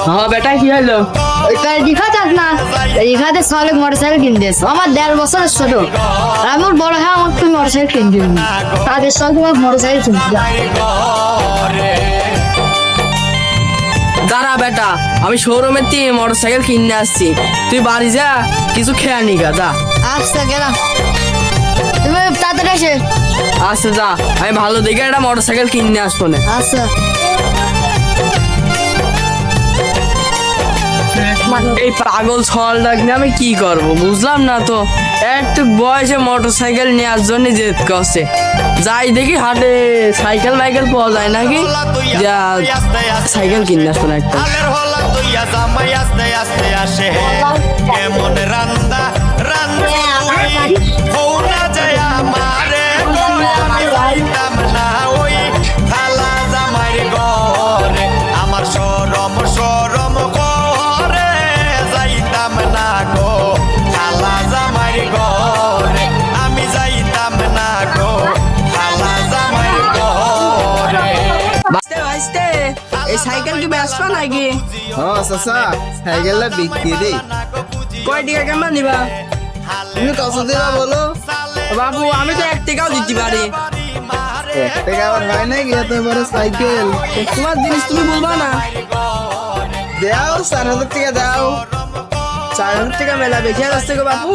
হ্যাঁ বেটা কি হলো? ওইটা রিফা চাস না, রিফাতে সকালে মোটরসাইকেল কিনতেছ। আমার 1.5 বছরের ছোট, আর আমি ওর বড় হ্যাঁ আমার তুমি মোটরসাইকেল কিনে দিবি। তাদের সঙ্গে তোমার মোটরসাইকেল কিনতে দাঁড়া বেটা, আমি শোরুমের থেকে মোটরসাইকেল কিনে আসছি, তুই বাড়ি যা, কিছু খেয়া নিগা যা। আচ্ছা গেলাম, তুমি তাড়াতাড়ি আসে। আচ্ছা যা, আমি ভালো দেখে একটা মোটরসাইকেল কিনে আসবো না। আচ্ছা এই পাগল ছলটাক নিয়ে আমি কি করব বুঝলাম না তো। একটু বয়সে মোটরসাইকেল নেওয়ার জন্য জেদ করছে। যাই দেখি হাটে সাইকেল মাইকেল পাওয়া যায় নাকি, যা সাইকেল কিনে আসবো না একটা। কেমন রান্দা রান্দা হৌনা যায় আমারে আমি যাইতাম না ওই খালা জামাইর ঘরে, আমার শরম শরম করে যাইতাম না গো খালা জামাইর ঘরে, আমি যাইতাম না গো খালা জামাইর ঘরে। বাঁচতে বাঁচতে এই সাইকেল কি বেচবা নাকি? হ্যাঁ চাচা, সাইকেলটা বিক্রি দেই। কয় টাকা কেমন নিবা? তুমি কত দিবা বলো? বাবু আমি তো 1 টাকাও দিতে পারি। 1 টাকা আবার হয় নাকি এত বড় সাইকেল? তোমার জিনিস তুমি বলবা না। দাও 4,000 টাকা দাও। 4,000 টাকা মেলা বেশি আসছে গো বাপু।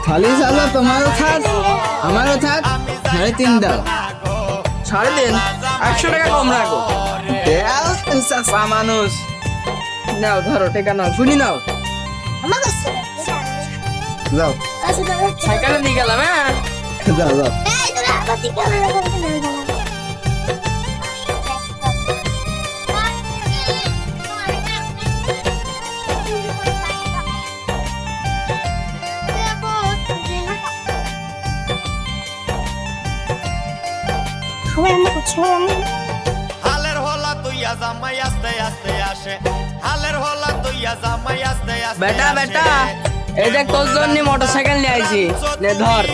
খালি চাচা তোমারও থাক আমারও থাক, 3.5 দাও। 3.5 100 টাকা কম রাখো। দাও চাচা মানুষ। নাও ধরো টাকা নাও, শুনি নাও। যাও সাইকেলে নিয়ে গেলাম। হ্যাঁ যাও যাও। হালের হলা তুইয়া জামাই আস্তে আস্তে আসে, হালের হলা তুইয়া জামাই আস্তে আস্তে বেটা বেটা, এই দেখ তোর জন্য মোটরসাইকেল নিয়ে আইছি, নে ধর।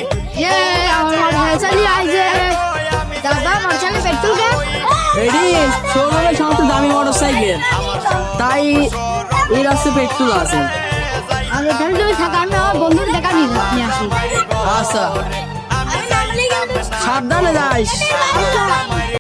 আমার মোটরসাইকেল আইছে। দাদা মোটরসাইকেল পেট্রোল কে? এডি শোরুমে সবচেয়ে দামি মোটরসাইকেল, তাই এর আছে পেট্রোল আছে। আর এখানে তুমি থাকা, আমি আমার বন্ধুর দেখা নিয়ে আসি। আচ্ছা সাবধানে যাইস। আচ্ছা।